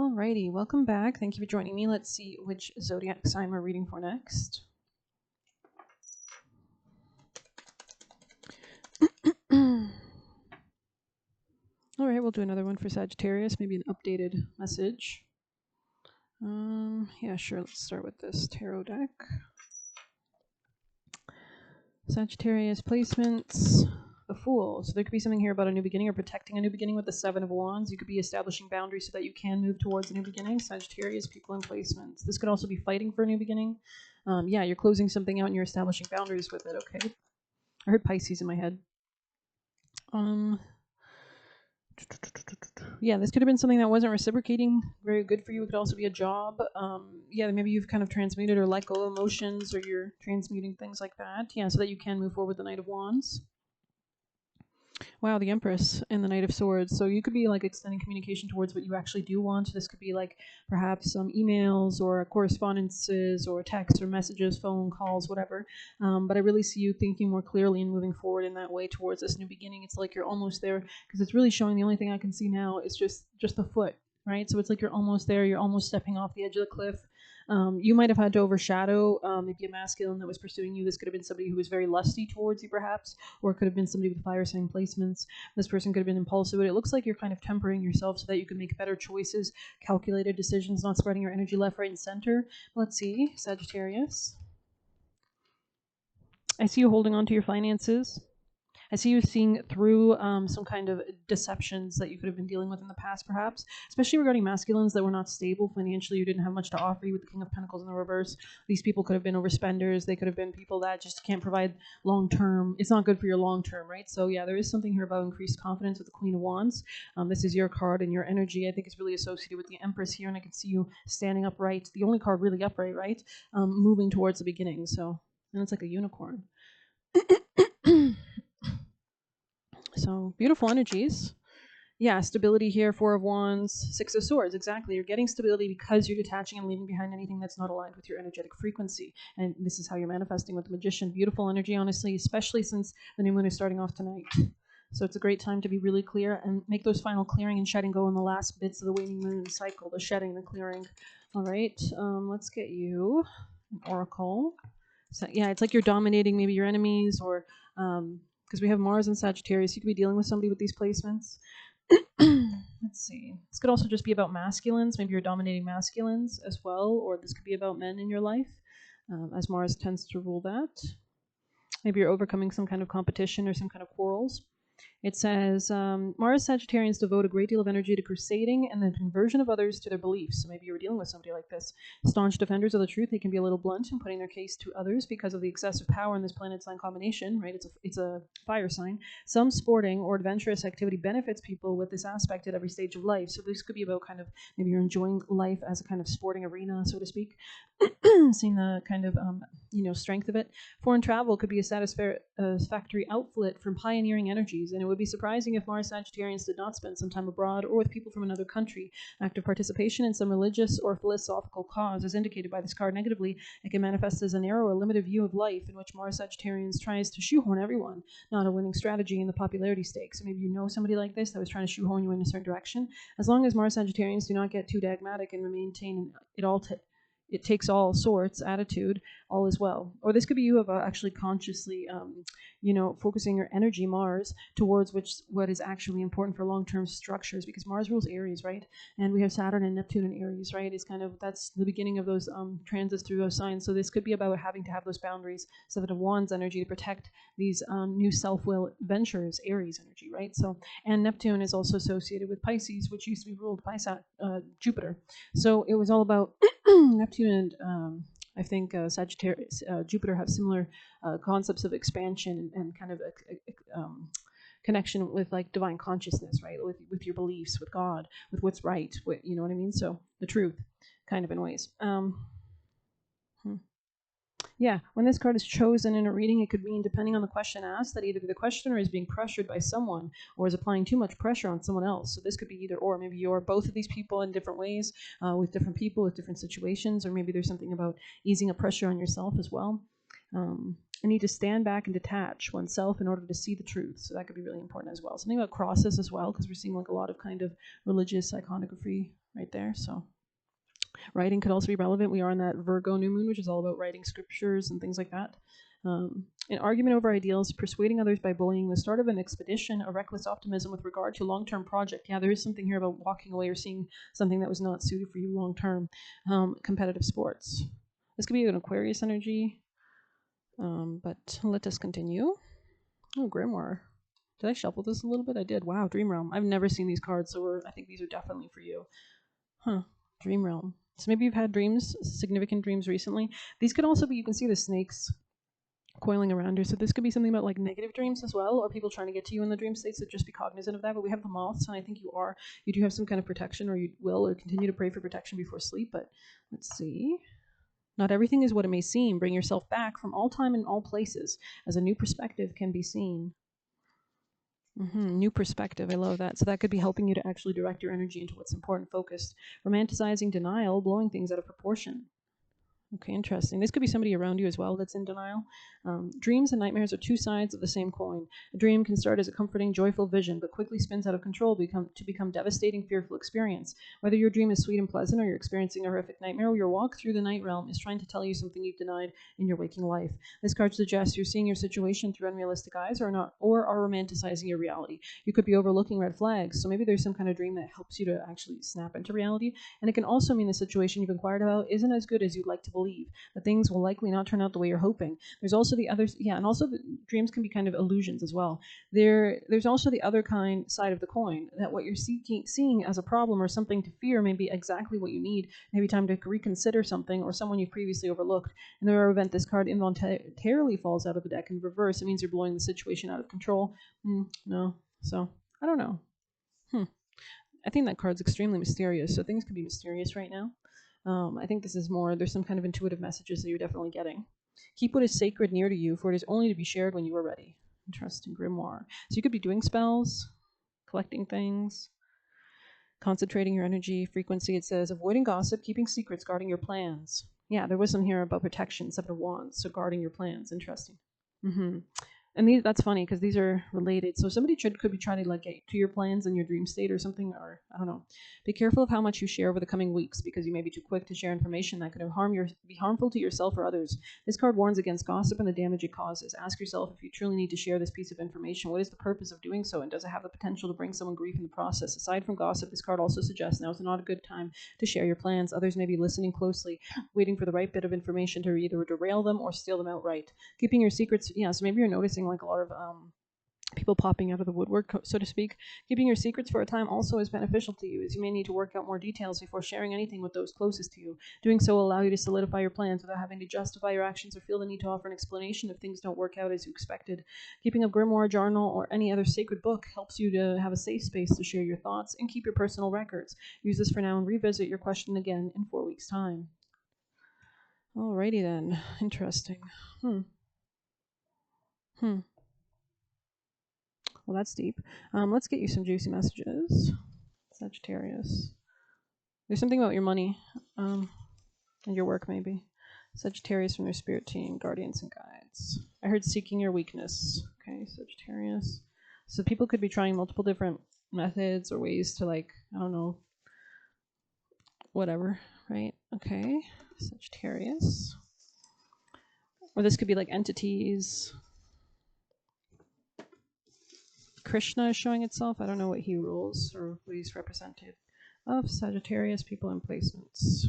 Alrighty, welcome back. Thank you for joining me. Let's see which zodiac sign we're reading for next. Alright, we'll do another one for Sagittarius, maybe an updated message. Yeah, sure, let's start with this tarot deck. Sagittarius placements, the Fool. So there could be something here about a new beginning or protecting a new beginning with the Seven of Wands. You could be establishing boundaries so that you can move towards a new beginning. Sagittarius, people in placements. This could also be fighting for a new beginning. Yeah, you're closing something out and you're establishing boundaries with it, okay? I heard Pisces in my head. Yeah, this could have been something that wasn't reciprocating very good for you. It could also be a job. Yeah, maybe you've kind of transmuted or let go of emotions, or you're transmuting things like that. Yeah, so that you can move forward with the Knight of Wands. Wow, the Empress and the Knight of Swords. So you could be like extending communication towards what you actually do want. This could be like perhaps some emails or correspondences or texts or messages, phone calls, whatever. But I really see you thinking more clearly and moving forward in that way towards this new beginning. It's like you're almost there, because it's really showing the only thing I can see now is just the foot, right? So it's like you're almost there. You're almost stepping off the edge of the cliff. You might have had to overshadow maybe a masculine that was pursuing you. This could have been somebody who was very lusty towards you, perhaps, or it could have been somebody with fire sign placements. This person could have been impulsive, but it looks like you're kind of tempering yourself so that you can make better choices, calculated decisions, not spreading your energy left, right, and center. Let's see, Sagittarius. I see you holding on to your finances. I see you seeing through some kind of deceptions that you could have been dealing with in the past, perhaps, especially regarding masculines that were not stable financially. You didn't have much to offer you with the King of Pentacles in the reverse. These people could have been overspenders. They could have been people that just can't provide long term. It's not good for your long term, right? So yeah, there is something here about increased confidence with the Queen of Wands. This is your card, and your energy, I think, is really associated with the Empress here, and I can see you standing upright. The only card really upright, right? Moving towards the beginning. So, and it's like a unicorn. So beautiful energies. Yeah, stability here, Four of Wands, Six of Swords. Exactly. You're getting stability because you're detaching and leaving behind anything that's not aligned with your energetic frequency. And this is how you're manifesting with the Magician. Beautiful energy, honestly, especially since the new moon is starting off tonight. So it's a great time to be really clear and make those final clearing and shedding go in the last bits of the waning moon cycle, the shedding, the clearing. All right, let's get you an oracle. So yeah, it's like you're dominating maybe your enemies, or because we have Mars and Sagittarius, you could be dealing with somebody with these placements. Let's see. This could also just be about masculines. Maybe you're dominating masculines as well, or this could be about men in your life, as Mars tends to rule that. Maybe you're overcoming some kind of competition or some kind of quarrels. It says, Mars Sagittarians devote a great deal of energy to crusading and the conversion of others to their beliefs. So maybe you were dealing with somebody like this. Staunch defenders of the truth, they can be a little blunt in putting their case to others because of the excessive power in this planet sign combination, right? It's a fire sign. Some sporting or adventurous activity benefits people with this aspect at every stage of life. So this could be about kind of, maybe you're enjoying life as a kind of sporting arena, so to speak. Seeing the kind of, strength of it. Foreign travel could be a satisfactory outlet from pioneering energies, and it would be surprising if Mars Sagittarians did not spend some time abroad or with people from another country. Active participation in some religious or philosophical cause, as indicated by this card negatively, it can manifest as a narrow or limited view of life in which Mars Sagittarians tries to shoehorn everyone, not a winning strategy in the popularity stakes. So maybe you know somebody like this that was trying to shoehorn you in a certain direction. As long as Mars Sagittarians do not get too dogmatic and maintain it takes all sorts attitude, all is well. Or this could be you of actually consciously, focusing your energy, Mars, towards what is actually important for long-term structures, because Mars rules Aries, right? And we have Saturn and Neptune in Aries, right? It's kind of, that's the beginning of those transits through those signs. So this could be about having to have those boundaries, Seven of Wands energy, to protect these new self-will ventures, Aries energy, right? So, and Neptune is also associated with Pisces, which used to be ruled by Jupiter. So it was all about Neptune and I think Sagittarius, Jupiter have similar concepts of expansion and kind of connection with like divine consciousness, right? With your beliefs, with God, with what's right, you know what I mean? So the truth, kind of in ways. Yeah, when this card is chosen in a reading, it could mean, depending on the question asked, that either the questioner is being pressured by someone or is applying too much pressure on someone else. So this could be either or. Maybe you're both of these people in different ways, with different people, with different situations, or maybe there's something about easing up pressure on yourself as well. I need to stand back and detach oneself in order to see the truth. So that could be really important as well. Something about crosses as well, because we're seeing like a lot of kind of religious iconography right there. So writing could also be relevant. We are in that Virgo new moon, which is all about writing scriptures and things like that. An argument over ideals, persuading others by bullying, the start of an expedition, a reckless optimism with regard to a long-term project. Yeah, there is something here about walking away or seeing something that was not suited for you long-term. Competitive sports. This could be an Aquarius energy, but let us continue. Oh, Grimoire. Did I shuffle this a little bit? I did. Wow, Dream Realm. I've never seen these cards, so I think these are definitely for you. Huh. Dream Realm. So maybe you've had dreams, significant dreams recently. These could also be, you can see the snakes coiling around you. So this could be something about like negative dreams as well, or people trying to get to you in the dream state. So just be cognizant of that. But we have the moths, and I think you do have some kind of protection, or you will, or continue to pray for protection before sleep. But let's see. Not everything is what it may seem. Bring yourself back from all time and all places, as a new perspective can be seen. New perspective. I love that. So that could be helping you to actually direct your energy into what's important, focused. Romanticizing denial, blowing things out of proportion. Okay, interesting. This could be somebody around you as well that's in denial. Dreams and nightmares are two sides of the same coin. A dream can start as a comforting, joyful vision, but quickly spins out of control to become devastating, fearful experience. Whether your dream is sweet and pleasant or you're experiencing a horrific nightmare, your walk through the night realm is trying to tell you something you've denied in your waking life. This card suggests you're seeing your situation through unrealistic eyes or are romanticizing your reality. You could be overlooking red flags, so maybe there's some kind of dream that helps you to actually snap into reality. And it can also mean the situation you've inquired about isn't as good as you'd like to believe, that things will likely not turn out the way you're hoping. There's also the others, and also the dreams can be kind of illusions as well. There's also the other side of the coin, that what you're seeing as a problem or something to fear may be exactly what you need. Maybe time to reconsider something or someone you've previously overlooked. In the rare event this card involuntarily falls out of the deck in reverse, it means you're blowing the situation out of control. No, so I don't know. I think that card's extremely mysterious, so things could be mysterious right now. I think this is more, there's some kind of intuitive messages that you're definitely getting. Keep what is sacred near to you, for it is only to be shared when you are ready. Interesting. Grimoire. So you could be doing spells, collecting things, concentrating your energy, frequency. It says avoiding gossip, keeping secrets, guarding your plans. Yeah, there was some here about protection, Seven of Wands, so guarding your plans. Interesting. And that's funny because these are related. So somebody could be trying to like get to your plans in your dream state or something, or I don't know. Be careful of how much you share over the coming weeks because you may be too quick to share information that could be harmful to yourself or others. This card warns against gossip and the damage it causes. Ask yourself if you truly need to share this piece of information. What is the purpose of doing so, and does it have the potential to bring someone grief in the process? Aside from gossip, this card also suggests now is not a good time to share your plans. Others may be listening closely, waiting for the right bit of information to either derail them or steal them outright. Keeping your secrets, so maybe you're noticing like a lot of people popping out of the woodwork, so to speak. Keeping your secrets for a time also is beneficial to you, as you may need to work out more details before sharing anything with those closest to you. Doing so will allow you to solidify your plans without having to justify your actions or feel the need to offer an explanation if things don't work out as you expected. Keeping a grimoire, journal, or any other sacred book helps you to have a safe space to share your thoughts and keep your personal records. Use this for now and revisit your question again in 4 weeks' time. Alrighty then. Interesting. Well, that's deep. Let's get you some juicy messages. Sagittarius. There's something about your money and your work, maybe. Sagittarius from your spirit team, guardians and guides. I heard seeking your weakness. Okay, Sagittarius. So people could be trying multiple different methods or ways to, like, I don't know, whatever, right? Okay, Sagittarius. Or this could be like entities. Krishna is showing itself. I don't know what he rules or what he's represented. Of Sagittarius people and placements.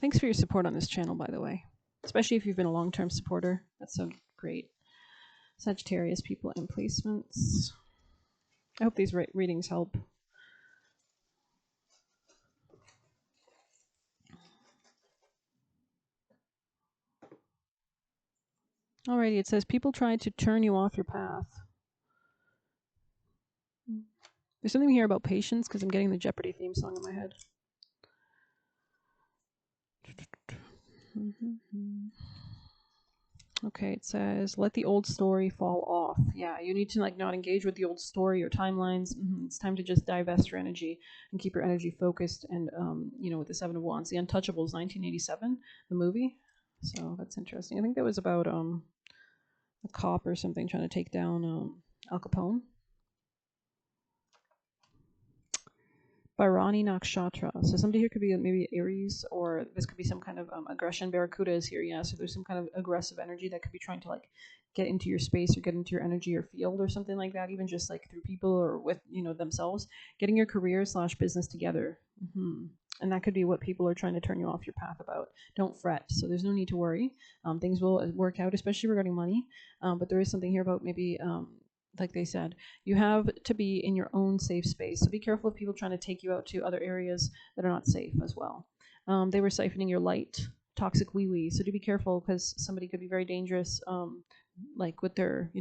Thanks for your support on this channel, by the way. Especially if you've been a long-term supporter. That's so great. Sagittarius people and placements. I hope these readings help. Alrighty, it says people try to turn you off your path. There's something here about patience because I'm getting the Jeopardy theme song in my head. Okay, it says, let the old story fall off. Yeah, you need to like not engage with the old story or timelines. It's time to just divest your energy and keep your energy focused. And, with the Seven of Wands, The Untouchables, 1987, the movie. So that's interesting. I think that was about a cop or something trying to take down Al Capone. Bharani Nakshatra. So somebody here could be maybe Aries, or this could be some kind of aggression. Barracuda is here, yeah. So there's some kind of aggressive energy that could be trying to like get into your space or get into your energy or field or something like that, even just like through people or with, themselves, getting your career slash business together. And that could be what people are trying to turn you off your path about. Don't fret. So there's no need to worry. Things will work out, especially regarding money. But there is something here about maybe, like they said, you have to be in your own safe space. So be careful of people trying to take you out to other areas that are not safe as well. They were siphoning your light, toxic wee wee. So do be careful because somebody could be very dangerous, like with their,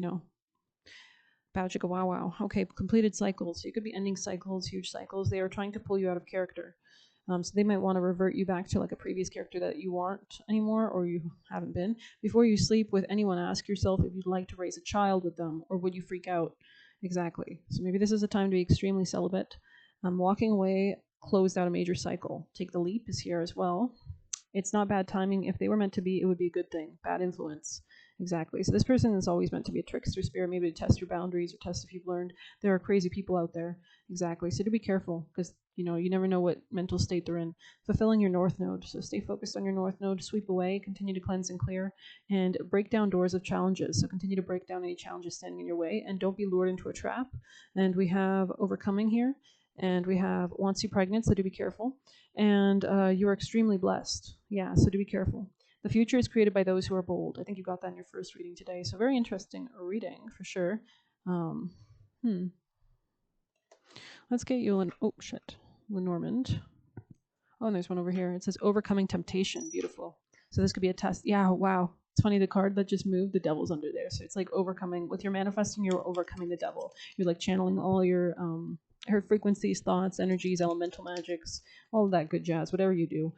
bow chicka wow wow. Okay, completed cycles. So you could be ending cycles, huge cycles. They are trying to pull you out of character. So they might want to revert you back to like a previous character that you aren't anymore or you haven't been. Before you sleep with anyone, ask yourself if you'd like to raise a child with them or would you freak out? Exactly. So maybe this is a time to be extremely celibate. Walking away closed out a major cycle. Take the leap is here as well. It's not bad timing. If they were meant to be, it would be a good thing. Bad influence. Exactly. So this person is always meant to be a trickster spirit, maybe to test your boundaries or test if you've learned. There are crazy people out there. Exactly. So to be careful because you never know what mental state they're in. Fulfilling your north node. So stay focused on your north node, sweep away, continue to cleanse and clear, and break down doors of challenges. So continue to break down any challenges standing in your way and don't be lured into a trap. And we have overcoming here. And we have wants you pregnant, so do be careful. And you are extremely blessed. Yeah, so do be careful. The future is created by those who are bold. I think you got that in your first reading today. So very interesting reading for sure. Um, hmm. Let's get you an Lenormand. Oh, and there's one over here. It says overcoming temptation. Beautiful. So this could be a test. Yeah, wow. It's funny, the card that just moved, the devil's under there. So it's like overcoming, with your manifesting, you're overcoming the devil. You're like channeling all your her frequencies, thoughts, energies, elemental magics, all of that good jazz, whatever you do.